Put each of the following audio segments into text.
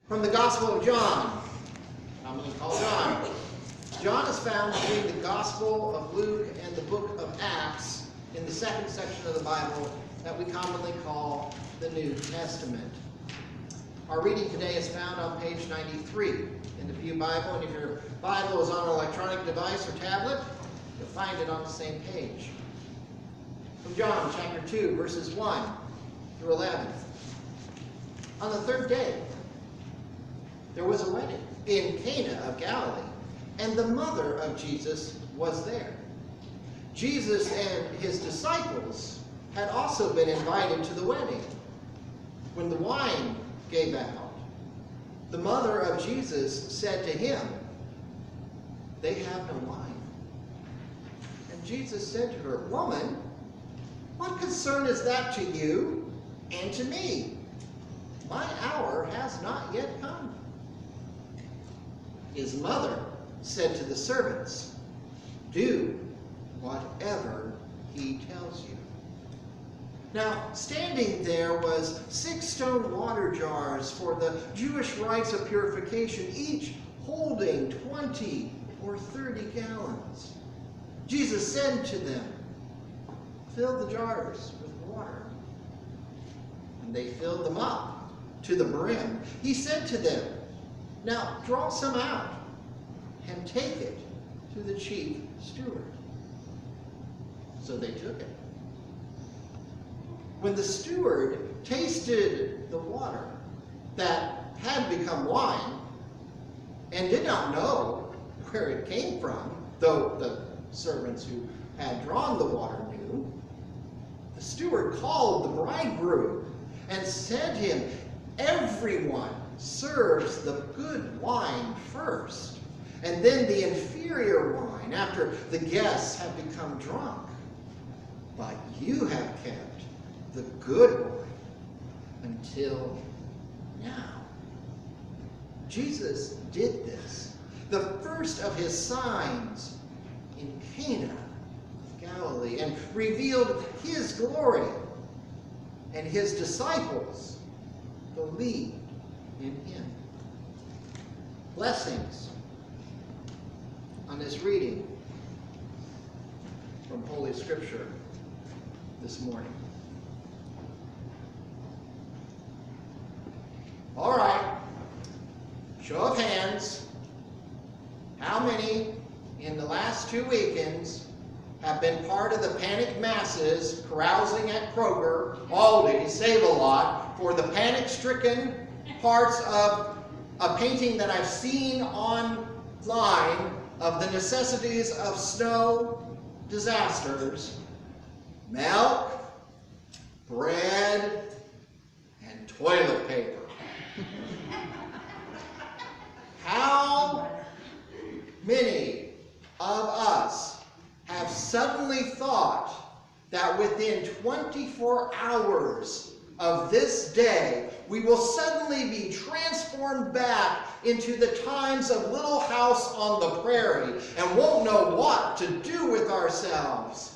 From the Gospel of John, commonly called John. John is found between the Gospel of Luke and the book of Acts in the second section of the Bible that we commonly call the New Testament. Our reading today is found on page 93 in the Pew Bible, and if your Bible is on an electronic device or tablet, you'll find it on the same page. From John chapter 2, verses 1 through 11. On the third day, there was a wedding in Cana of Galilee, and the mother of Jesus was there. Jesus and his disciples had also been invited to the wedding. When the wine gave out, the mother of Jesus said to him, "They have no wine." And Jesus said to her, "Woman, what concern is that to you and to me? My hour has not yet come." His mother said to the servants, "Do whatever he tells you." Now, standing there was 6 stone water jars for the Jewish rites of purification, each holding 20 or 30 gallons. Jesus said to them, "Fill the jars with water." And they filled them up to the brim. He said to them, "Now draw some out and take it to the chief steward." So they took it. When the steward tasted the water that had become wine and did not know where it came from, though the servants who had drawn the water knew, the steward called the bridegroom and said to him, "Everyone serves the good wine first, and then the inferior wine after the guests have become drunk. But you have kept the good wine until now." Jesus did this, the first of his signs, in Cana of Galilee, and revealed his glory, and his disciples believed in him. Blessings on this reading from Holy Scripture this morning. All right, show of hands. How many in the last 2 weekends have been part of the panic masses carousing at Kroger, Aldi, Save-A-Lot for the panic-stricken parts of a painting that I've seen online of the necessities of snow disasters: milk, bread, and toilet paper? How many of us have suddenly thought that within 24 hours of this day, we will suddenly be transformed back into the times of Little House on the Prairie and won't know what to do with ourselves?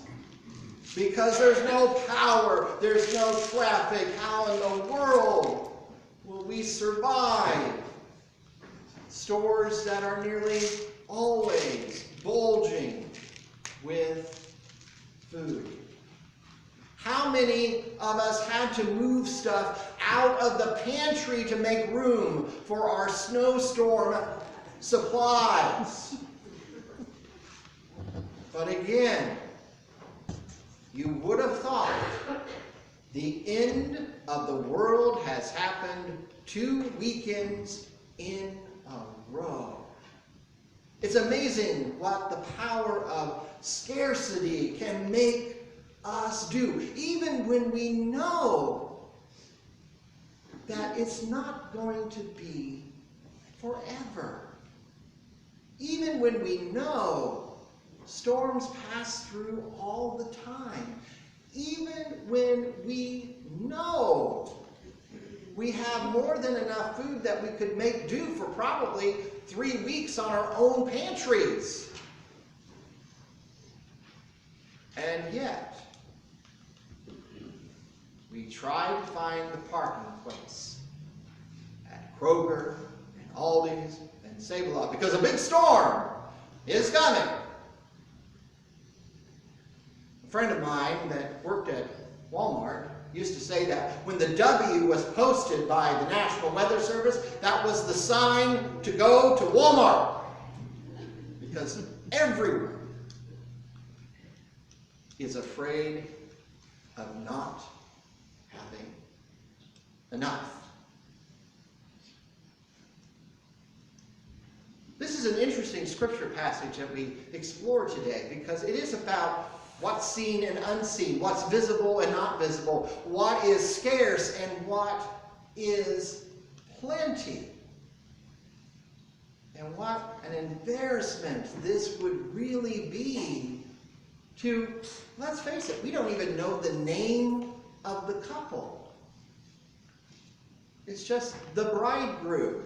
Because there's no power, there's no traffic. How in the world will we survive? Stores that are nearly always bulging with food. How many of us had to move stuff out of the pantry to make room for our snowstorm supplies? But again, you would have thought the end of the world has happened 2 weekends in a row. It's amazing what the power of scarcity can make us do, even when we know that it's not going to be forever. Even when we know storms pass through all the time. Even when we know we have more than enough food that we could make do for probably 3 weeks on our own pantries. And yet, we try to find the parking place at Kroger and Aldi's and Save-A-Lot because a big storm is coming. A friend of mine that worked at Walmart used to say that when the W was posted by the National Weather Service, that was the sign to go to Walmart. Because everyone is afraid of not having enough. This is an interesting scripture passage that we explore today because it is about what's seen and unseen, what's visible and not visible, what is scarce and what is plenty. And what an embarrassment this would really be to, let's face it, we don't even know the name of the couple. It's just the bridegroom.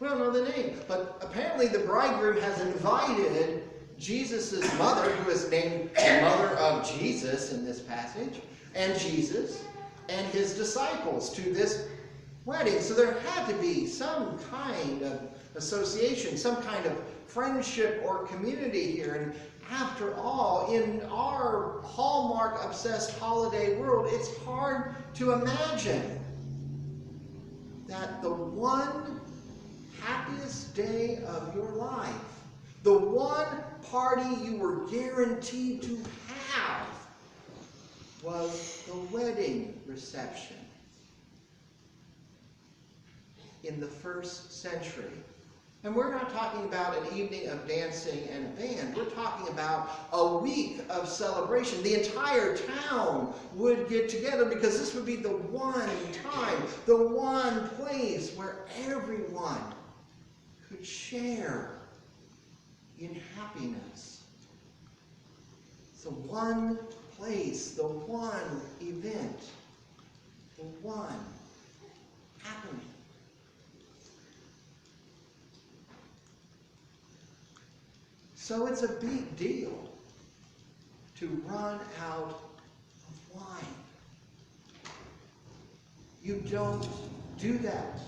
We don't know the name, but apparently the bridegroom has invited Jesus' mother, who is named the mother of Jesus in this passage, and Jesus and his disciples to this wedding. So there had to be some kind of association, some kind of friendship or community here. And after all, in our Hallmark-obsessed holiday world, it's hard to imagine that the one happiest day of your life, the one party you were guaranteed to have, was the wedding reception in the first century. And we're not talking about an evening of dancing and a band. We're talking about a week of celebration. The entire town would get together because this would be the one time, the one place where everyone could share in happiness. It's the one place, the one event, the one happening. So it's a big deal to run out of wine. You don't do that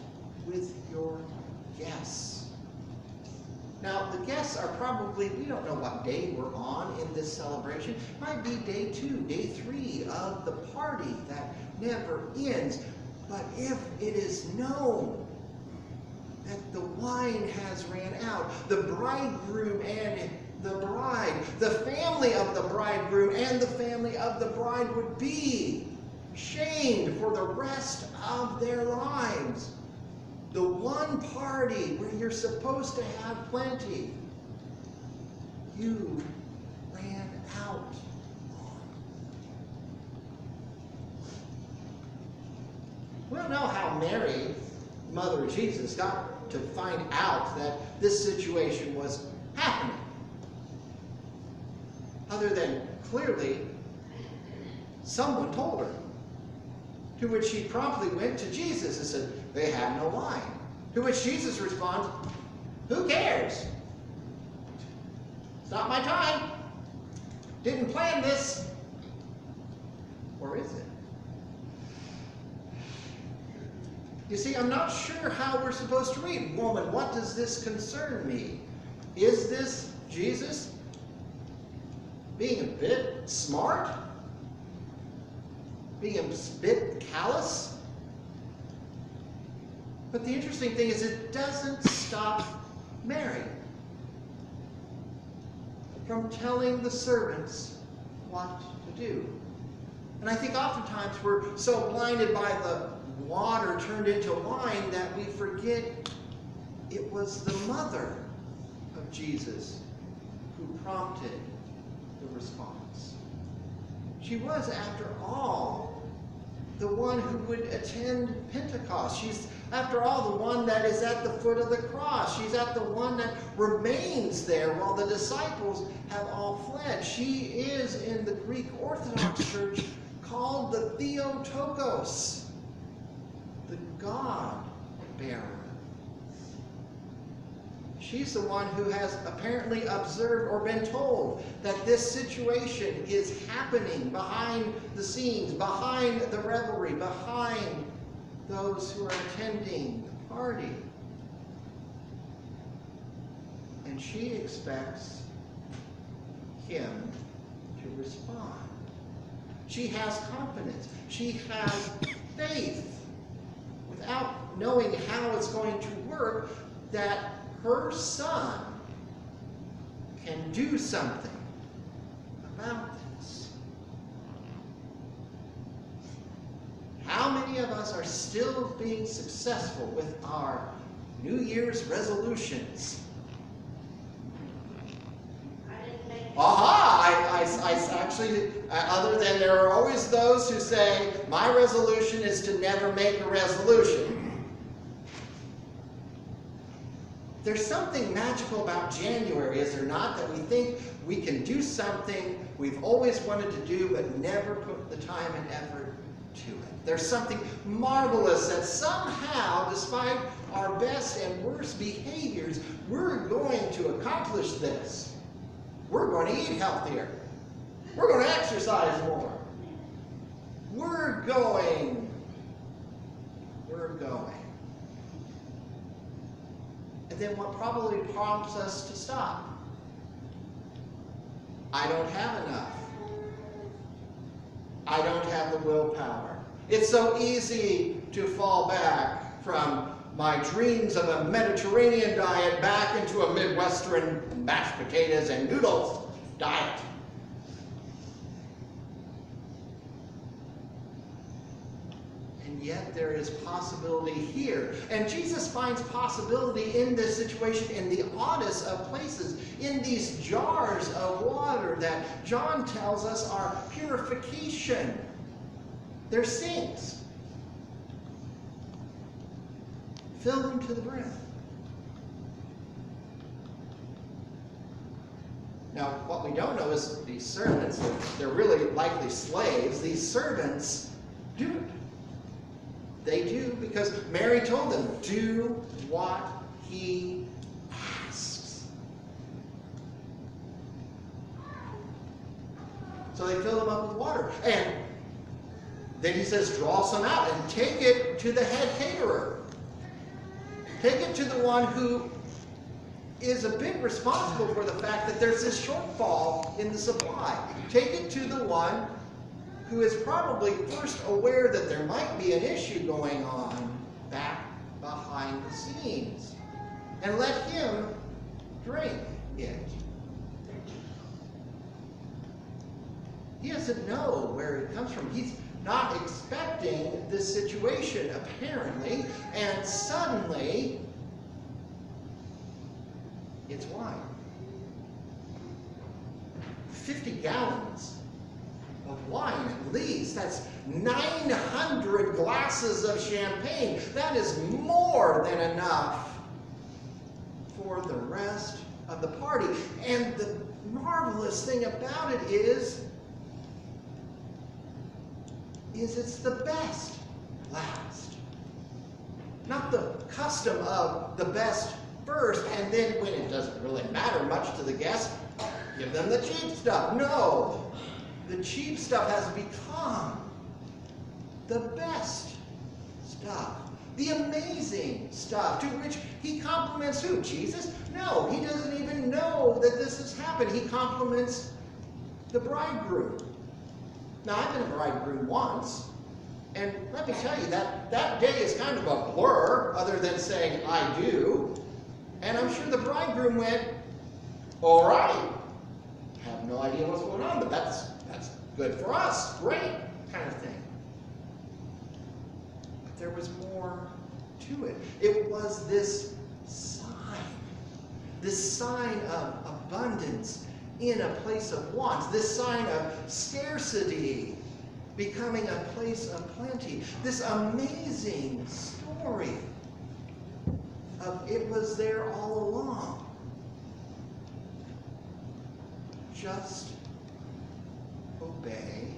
with your guests. Now, the guests are probably, we don't know what day we're on in this celebration. It might be day 2, day 3 of the party that never ends. But if it is known that the wine has ran out, the bridegroom and the bride, the family of the bridegroom and the family of the bride would be shamed for the rest of their lives. The one party where you're supposed to have plenty, you ran out on. We don't know how Mary, mother of Jesus, got to find out that this situation was happening. Other than clearly someone told her. To which she promptly went to Jesus and said, "They have no wine." To which Jesus responds, "Who cares? It's not my time. Didn't plan this." Or is it? You see, I'm not sure how we're supposed to read. Woman, what does this concern me? Is this Jesus being a bit smart? Being a bit callous? But the interesting thing is it doesn't stop Mary from telling the servants what to do. And I think oftentimes we're so blinded by the water turned into wine that we forget it was the mother of Jesus who prompted the response. She was, after all, the one who would attend Pentecost. She's, after all, the one that is at the foot of the cross. She's at the one that remains there while the disciples have all fled. She is, in the Greek Orthodox Church, called the Theotokos, the God-bearer. She's the one who has apparently observed or been told that this situation is happening behind the scenes, behind the revelry, behind those who are attending the party. And she expects him to respond. She has confidence. She has faith, without knowing how it's going to work, that her son can do something about this. How many of us are still being successful with our New Year's resolutions? I actually, other than there are always those who say, my resolution is to never make a resolution. There's something magical about January, is there not, that we think we can do something we've always wanted to do but never put the time and effort to it. There's something marvelous that somehow, despite our best and worst behaviors, we're going to accomplish this. We're going to eat healthier. We're going to exercise more. We're going. And then what probably prompts us to stop? I don't have enough. I don't have the willpower. It's so easy to fall back from my dreams of a Mediterranean diet back into a Midwestern mashed potatoes and noodles diet. And yet there is possibility here. And Jesus finds possibility in this situation in the oddest of places, in these jars of water that John tells us are purification. They're sinks. Fill them to the brim. Now, what we don't know is these servants, they're really likely slaves. These servants do it. They do because Mary told them, do what he asks. So they fill them up with water. And then he says, draw some out and take it to the head caterer. Take it to the one who is a bit responsible for the fact that there's this shortfall in the supply. Take it to the one who is probably first aware that there might be an issue going on back behind the scenes. And let him drink it. He doesn't know where it comes from. He's not expecting this situation, apparently, and suddenly, it's wine. 50 gallons of wine at least. That's 900 glasses of champagne. That is more than enough for the rest of the party. And the marvelous thing about it is it's the best last. Not the custom of the best first, and then when it doesn't really matter much to the guests, give them the cheap stuff. No, the cheap stuff has become the best stuff, the amazing stuff, to which he compliments who? Jesus? No, he doesn't even know that this has happened. He compliments the bridegroom. Now, I've been a bridegroom once, and let me tell you, that day is kind of a blur, other than saying, I do. And I'm sure the bridegroom went, all right, have no idea what's going on, but that's good for us, great, kind of thing. But there was more to it. It was this sign of abundance in a place of want, this sign of scarcity becoming a place of plenty, this amazing story of it was there all along. Just obey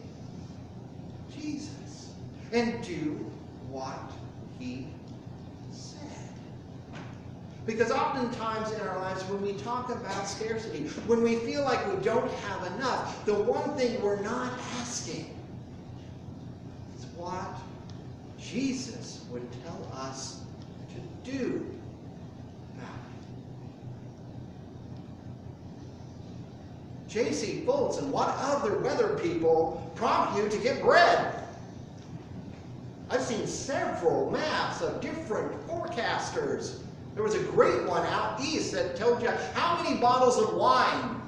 Jesus and do what he said. Because oftentimes in our lives, when we talk about scarcity, when we feel like we don't have enough, the one thing we're not asking is what Jesus would tell us to do about it. J.C. Fultz and what other weather people prompt you to get bread? I've seen several maps of different forecasters. There was a great one out east that told you how many bottles of wine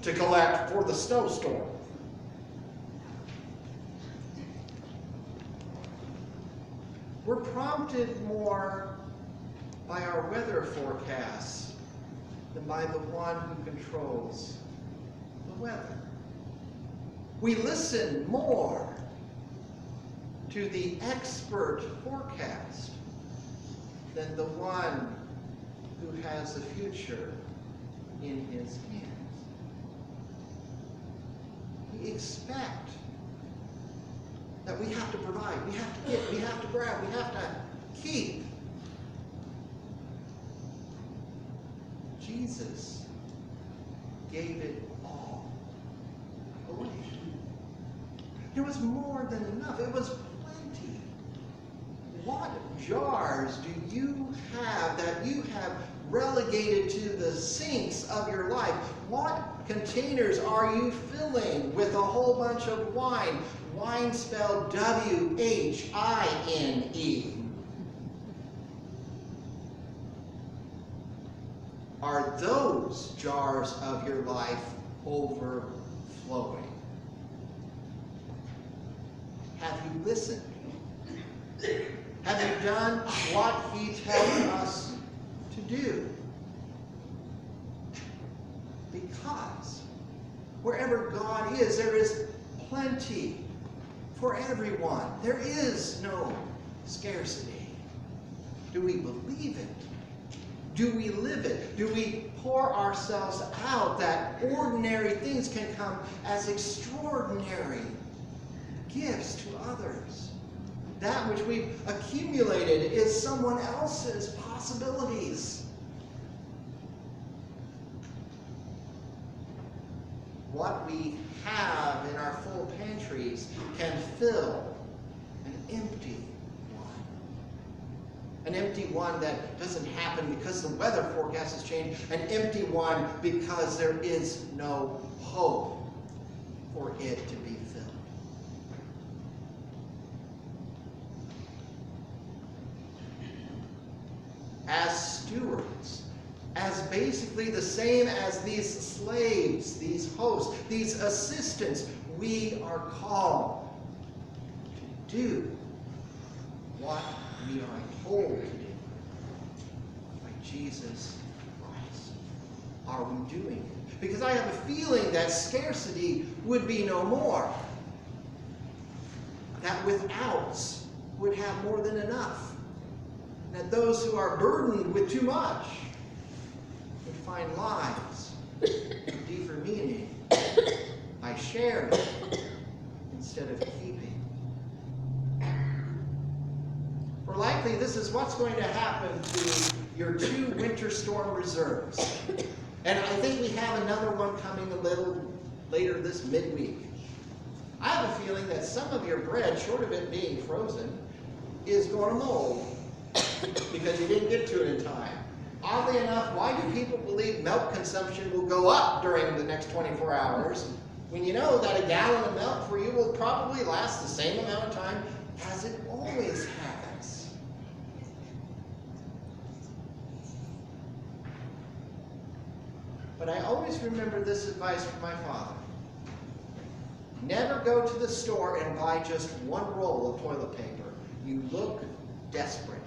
to collect for the snowstorm. We're prompted more by our weather forecasts than by the one who controls the weather. We listen more to the expert forecast than the one who has the future in his hands. We expect that we have to provide, we have to get, we have to grab, we have to keep. Jesus gave it all away. It was more than enough. It was plenty. What jars do you have that you have relegated to the sinks of your life? What containers are you filling with a whole bunch of wine? Wine spelled W-H-I-N-E. Are those jars of your life overflowing? Have you listened? Have you done what he tells us to do? Because wherever God is, there is plenty for everyone. There is no scarcity. Do we believe it? Do we live it? Do we pour ourselves out that ordinary things can come as extraordinary gifts to others? That which we've accumulated is someone else's possibilities. What we have in our full pantries can fill an empty one. An empty one that doesn't happen because the weather forecast has changed. An empty one because there is no hope for it to be filled. As stewards, as basically the same as these slaves, these hosts, these assistants, we are called to do what we are told to do by Jesus Christ. Are we doing it? Because I have a feeling that scarcity would be no more. That withouts would have more than enough. That those who are burdened with too much would find lives deeper meaning by sharing instead of keeping. For likely this is what's going to happen to your 2 winter storm reserves. And I think we have another one coming a little later this midweek. I have a feeling that some of your bread, short of it being frozen, is going to mold because you didn't get to it in time. Oddly enough, why do people believe milk consumption will go up during the next 24 hours when you know that a gallon of milk for you will probably last the same amount of time as it always has? But I always remember this advice from my father. Never go to the store and buy just one roll of toilet paper. You look desperate.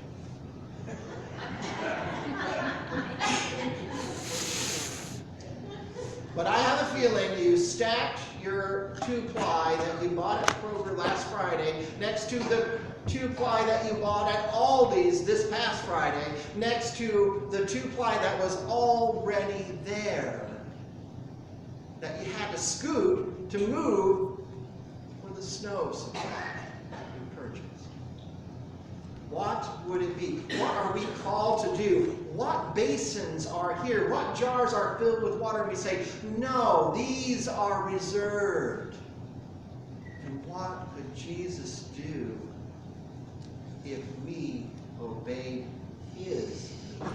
But I have a feeling you stacked your 2-ply that you bought at Kroger last Friday next to the 2-ply that you bought at Aldi's this past Friday, next to the 2-ply that was already there, that you had to scoot to move for the snow supply you purchased. What would it be? What are we called to do? What basins are here? What jars are filled with water? And we say, no, these are reserved. And what could Jesus do if we obeyed his leading.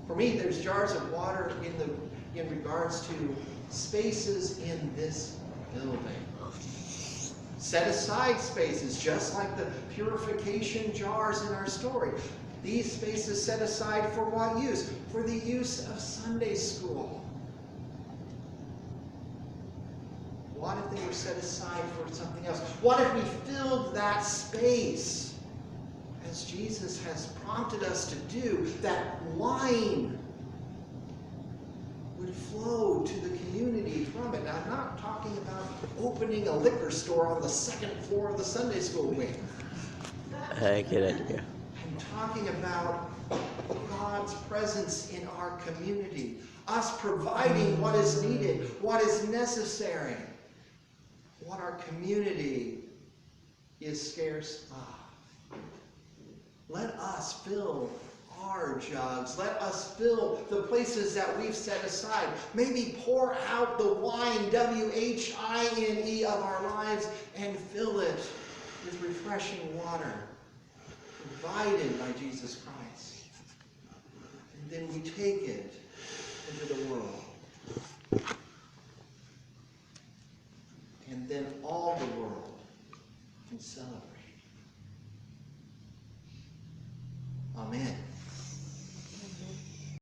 For me, there's jars of water in regards to spaces in this building. Set aside spaces, just like the purification jars in our story. These spaces set aside for what use? For the use of Sunday school. What if they were set aside for something else? What if we filled that space, as Jesus has prompted us to do, that wine would flow to the community from it? Now, I'm not talking about opening a liquor store on the second floor of the Sunday school wing. I get it, yeah. I'm talking about God's presence in our community. Us providing what is needed, what is necessary, what our community is scarce of. Let us fill our jugs. Let us fill the places that we've set aside. Maybe pour out the wine, W-H-I-N-E, of our lives and fill it with refreshing water provided by Jesus Christ. And then we take it into the world. And then all the world can celebrate. Amen.